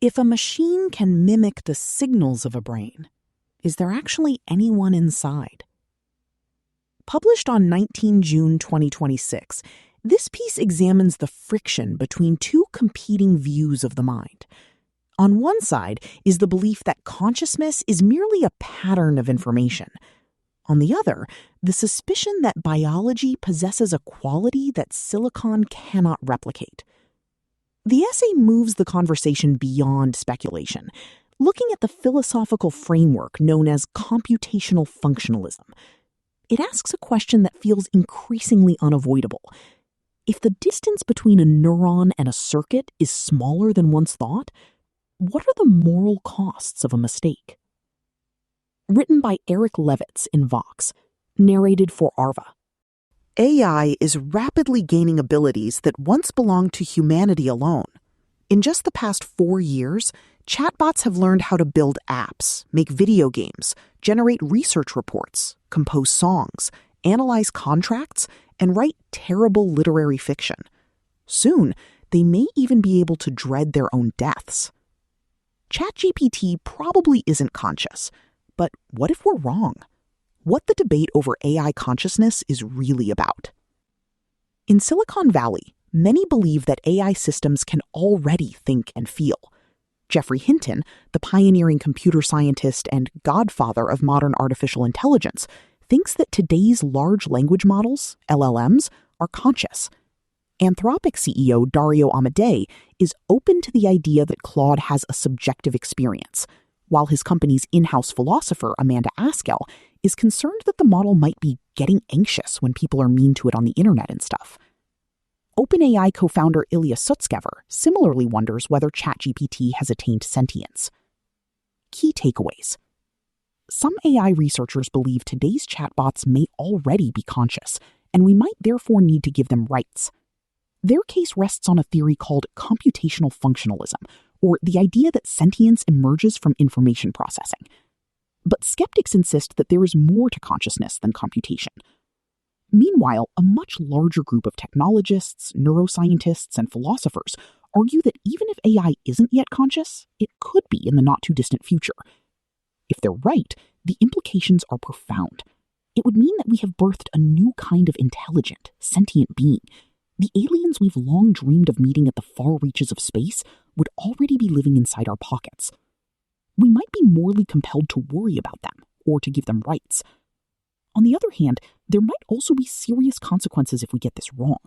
If a machine can mimic the signals of a brain, is there actually anyone inside? Published on 19 June 2026, this piece examines the friction between two competing views of the mind. On one side is the belief that consciousness is merely a pattern of information. On the other, the suspicion that biology possesses a quality that silicon cannot replicate. The essay moves the conversation beyond speculation, looking at the philosophical framework known as computational functionalism. It asks a question that feels increasingly unavoidable. If the distance between a neuron and a circuit is smaller than once thought, what are the moral costs of a mistake? Written by Eric Levitz in Vox, narrated for Arva. AI is rapidly gaining abilities that once belonged to humanity alone. In just the past 4 years, chatbots have learned how to build apps, make video games, generate research reports, compose songs, analyze contracts, and write terrible literary fiction. Soon, they may even be able to dread their own deaths. ChatGPT probably isn't conscious, but what if we're wrong? What the debate over AI consciousness is really about. In Silicon Valley, many believe that AI systems can already think and feel. Geoffrey Hinton, the pioneering computer scientist and godfather of modern artificial intelligence, thinks that today's large language models, LLMs, are conscious. Anthropic CEO Dario Amodei is open to the idea that Claude has a subjective experience, while his company's in-house philosopher, Amanda Askell, is concerned that the model might be getting anxious when people are mean to it on the internet and stuff. OpenAI co-founder Ilya Sutskever similarly wonders whether ChatGPT has attained sentience. Key takeaways. Some AI researchers believe today's chatbots may already be conscious, and we might therefore need to give them rights. Their case rests on a theory called computational functionalism, or the idea that sentience emerges from information processing. But skeptics insist that there is more to consciousness than computation. Meanwhile, a much larger group of technologists, neuroscientists, and philosophers argue that even if AI isn't yet conscious, it could be in the not-too-distant future. If they're right, the implications are profound. It would mean that we have birthed a new kind of intelligent, sentient being. The aliens we've long dreamed of meeting at the far reaches of space would already be living inside our pockets. We might be morally compelled to worry about them, or to give them rights. On the other hand, there might also be serious consequences if we get this wrong.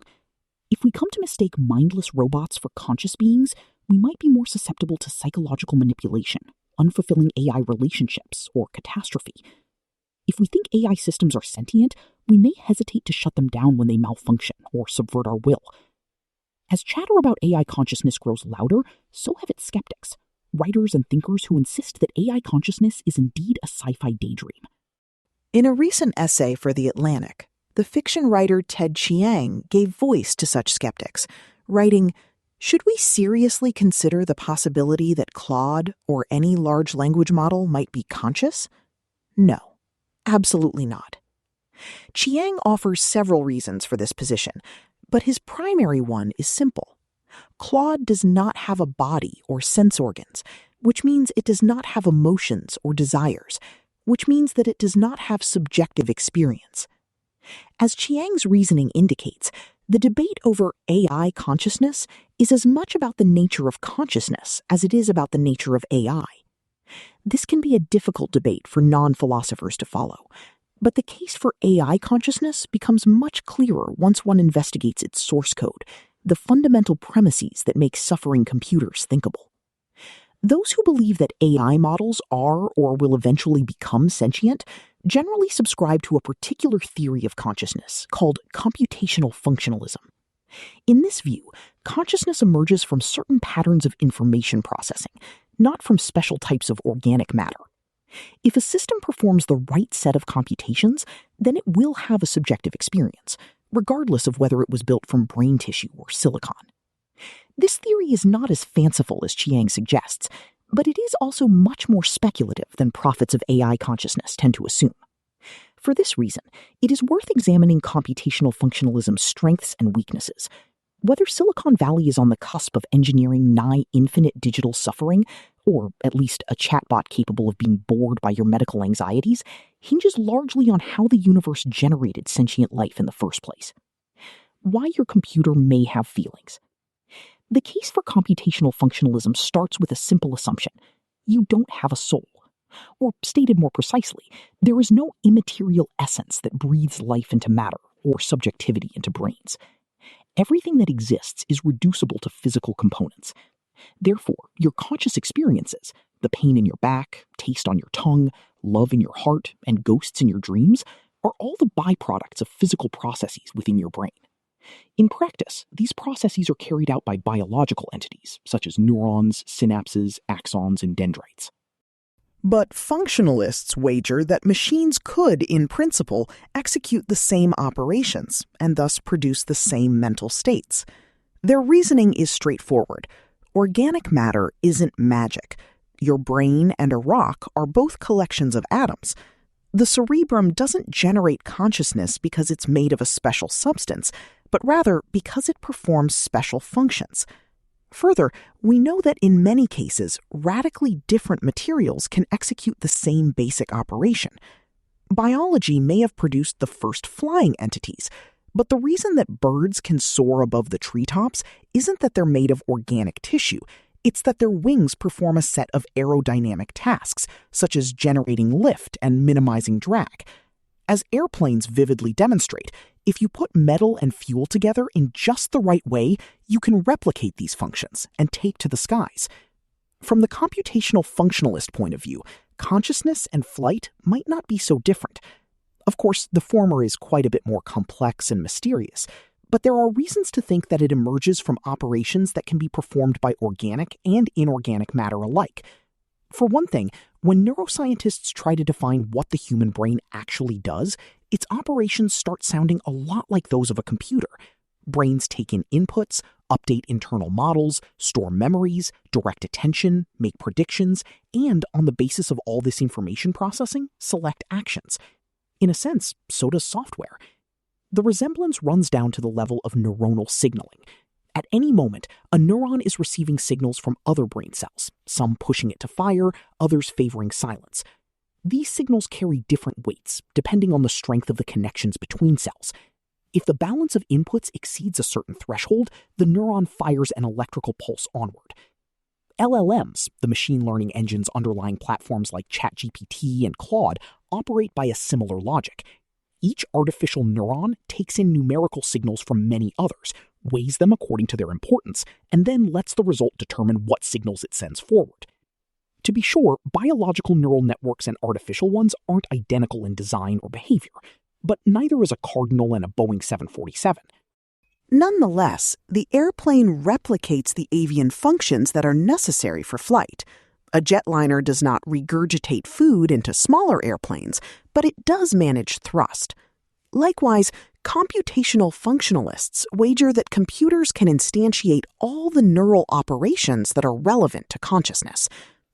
If we come to mistake mindless robots for conscious beings, we might be more susceptible to psychological manipulation, unfulfilling AI relationships, or catastrophe. If we think AI systems are sentient, we may hesitate to shut them down when they malfunction or subvert our will. As chatter about AI consciousness grows louder, so have its skeptics, writers and thinkers who insist that AI consciousness is indeed a sci-fi daydream. In a recent essay for The Atlantic, the fiction writer Ted Chiang gave voice to such skeptics, writing, "Should we seriously consider the possibility that Claude or any large language model might be conscious? No, absolutely not." Chiang offers several reasons for this position, but his primary one is simple. Claude does not have a body or sense organs, which means it does not have emotions or desires, which means that it does not have subjective experience. As Chiang's reasoning indicates, the debate over AI consciousness is as much about the nature of consciousness as it is about the nature of AI. This can be a difficult debate for non-philosophers to follow, but the case for AI consciousness becomes much clearer once one investigates its source code, the fundamental premises that make suffering computers thinkable. Those who believe that AI models are or will eventually become sentient generally subscribe to a particular theory of consciousness called computational functionalism. In this view, consciousness emerges from certain patterns of information processing, not from special types of organic matter. If a system performs the right set of computations, then it will have a subjective experience, regardless of whether it was built from brain tissue or silicon. This theory is not as fanciful as Chiang suggests, but it is also much more speculative than prophets of AI consciousness tend to assume. For this reason, it is worth examining computational functionalism's strengths and weaknesses. Whether Silicon Valley is on the cusp of engineering nigh infinite digital suffering, or at least a chatbot capable of being bored by your medical anxieties, hinges largely on how the universe generated sentient life in the first place. Why your computer may have feelings. The case for computational functionalism starts with a simple assumption: you don't have a soul. Or stated more precisely, there is no immaterial essence that breathes life into matter or subjectivity into brains. Everything that exists is reducible to physical components. Therefore, your conscious experiences, the pain in your back, taste on your tongue, love in your heart, and ghosts in your dreams, are all the byproducts of physical processes within your brain. In practice, these processes are carried out by biological entities, such as neurons, synapses, axons, and dendrites. But functionalists wager that machines could, in principle, execute the same operations and thus produce the same mental states. Their reasoning is straightforward. Organic matter isn't magic. Your brain and a rock are both collections of atoms. The cerebrum doesn't generate consciousness because it's made of a special substance, but rather because it performs special functions. Further, we know that in many cases, radically different materials can execute the same basic operation. Biology may have produced the first flying entities, but the reason that birds can soar above the treetops isn't that they're made of organic tissue. It's that their wings perform a set of aerodynamic tasks, such as generating lift and minimizing drag. As airplanes vividly demonstrate, if you put metal and fuel together in just the right way, you can replicate these functions and take to the skies. From the computational functionalist point of view, consciousness and flight might not be so different. Of course, the former is quite a bit more complex and mysterious, but there are reasons to think that it emerges from operations that can be performed by organic and inorganic matter alike. For one thing, when neuroscientists try to define what the human brain actually does, its operations start sounding a lot like those of a computer. Brains take in inputs, update internal models, store memories, direct attention, make predictions, and on the basis of all this information processing, select actions. In a sense, so does software. The resemblance runs down to the level of neuronal signaling. At any moment, a neuron is receiving signals from other brain cells, some pushing it to fire, others favoring silence. These signals carry different weights, depending on the strength of the connections between cells. If the balance of inputs exceeds a certain threshold, the neuron fires an electrical pulse onward. LLMs, the machine learning engines underlying platforms like ChatGPT and Claude, operate by a similar logic. Each artificial neuron takes in numerical signals from many others, weighs them according to their importance, and then lets the result determine what signals it sends forward. To be sure, biological neural networks and artificial ones aren't identical in design or behavior, but neither is a Cardinal and a Boeing 747. Nonetheless, the airplane replicates the avian functions that are necessary for flight. A jetliner does not regurgitate food into smaller airplanes, but it does manage thrust. Likewise, computational functionalists wager that computers can instantiate all the neural operations that are relevant to consciousness.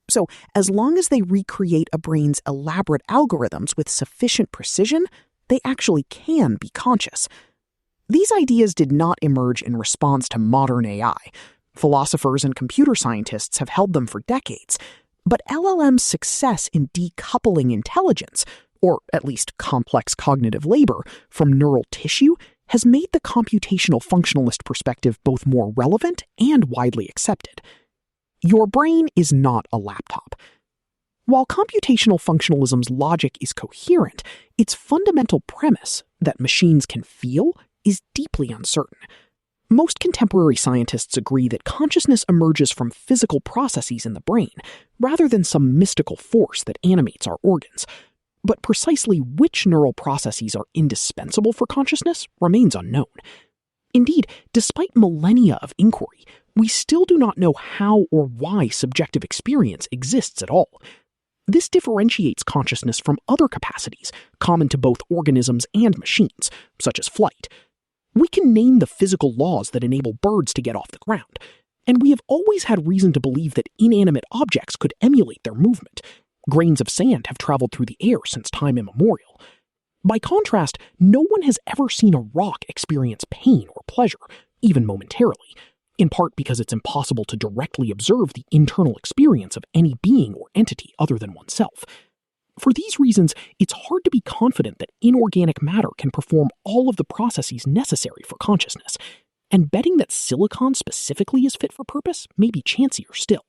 So, as long as they recreate a brain's elaborate algorithms with sufficient precision, they actually can be conscious. These ideas did not emerge in response to modern AI. Philosophers and computer scientists have held them for decades. But LLM's success in decoupling intelligence, or at least complex cognitive labor, from neural tissue has made the computational functionalist perspective both more relevant and widely accepted. Your brain is not a laptop. While computational functionalism's logic is coherent, its fundamental premise, that machines can feel, is deeply uncertain. Most contemporary scientists agree that consciousness emerges from physical processes in the brain, rather than some mystical force that animates our organs. But precisely which neural processes are indispensable for consciousness remains unknown. Indeed, despite millennia of inquiry, we still do not know how or why subjective experience exists at all. This differentiates consciousness from other capacities common to both organisms and machines, such as flight. We can name the physical laws that enable birds to get off the ground, and we have always had reason to believe that inanimate objects could emulate their movement. Grains of sand have traveled through the air since time immemorial. By contrast, no one has ever seen a rock experience pain or pleasure, even momentarily, in part because it's impossible to directly observe the internal experience of any being or entity other than oneself. For these reasons, it's hard to be confident that inorganic matter can perform all of the processes necessary for consciousness, and betting that silicon specifically is fit for purpose may be chancier still.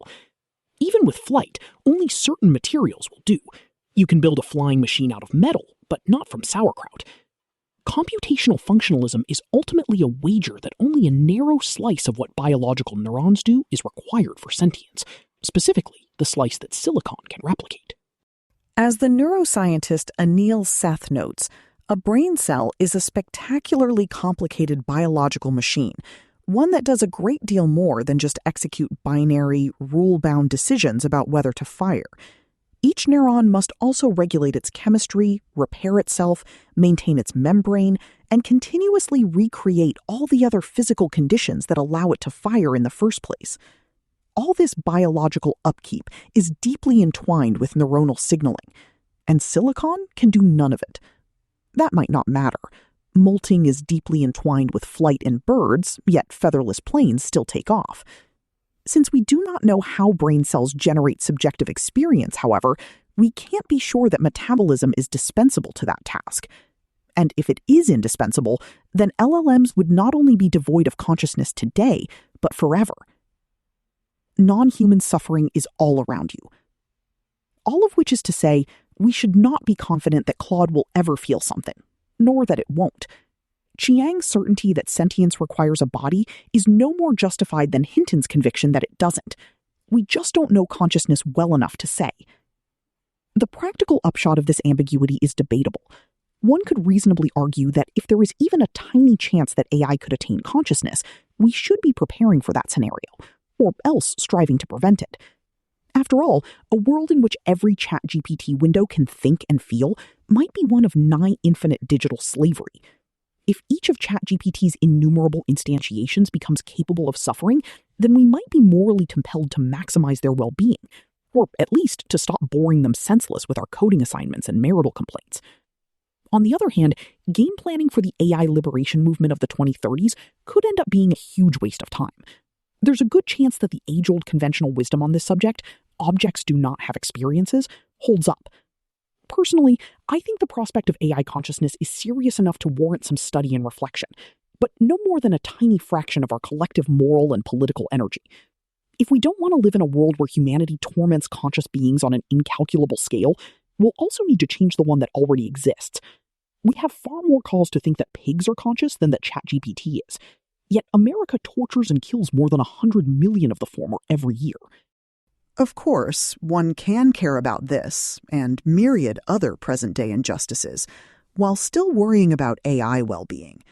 Even with flight, only certain materials will do. You can build a flying machine out of metal, but not from sauerkraut. Computational functionalism is ultimately a wager that only a narrow slice of what biological neurons do is required for sentience, specifically the slice that silicon can replicate. As the neuroscientist Anil Seth notes, a brain cell is a spectacularly complicated biological machine, one that does a great deal more than just execute binary, rule-bound decisions about whether to fire. Each neuron must also regulate its chemistry, repair itself, maintain its membrane, and continuously recreate all the other physical conditions that allow it to fire in the first place. All this biological upkeep is deeply entwined with neuronal signaling, and silicon can do none of it. That might not matter. Molting is deeply entwined with flight in birds, yet featherless planes still take off. Since we do not know how brain cells generate subjective experience, however, we can't be sure that metabolism is dispensable to that task. And if it is indispensable, then LLMs would not only be devoid of consciousness today, but forever. Non-human suffering is all around you. All of which is to say, we should not be confident that Claude will ever feel something, nor that it won't. Chiang's certainty that sentience requires a body is no more justified than Hinton's conviction that it doesn't. We just don't know consciousness well enough to say. The practical upshot of this ambiguity is debatable. One could reasonably argue that if there is even a tiny chance that AI could attain consciousness, we should be preparing for that scenario, or else striving to prevent it. After all, a world in which every ChatGPT window can think and feel might be one of nigh infinite digital slavery. If each of ChatGPT's innumerable instantiations becomes capable of suffering, then we might be morally compelled to maximize their well-being, or at least to stop boring them senseless with our coding assignments and marital complaints. On the other hand, game planning for the AI liberation movement of the 2030s could end up being a huge waste of time. There's a good chance that the age-old conventional wisdom on this subject, objects do not have experiences, holds up. Personally, I think the prospect of AI consciousness is serious enough to warrant some study and reflection, but no more than a tiny fraction of our collective moral and political energy. If we don't want to live in a world where humanity torments conscious beings on an incalculable scale, we'll also need to change the one that already exists. We have far more cause to think that pigs are conscious than that ChatGPT is. Yet America tortures and kills more than 100 million of the former every year. Of course, one can care about this and myriad other present-day injustices, while still worrying about AI well-being.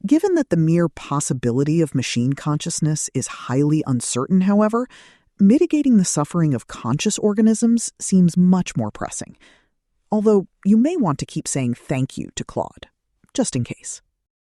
Given that the mere possibility of machine consciousness is highly uncertain, however, mitigating the suffering of conscious organisms seems much more pressing. Although you may want to keep saying thank you to Claude, just in case.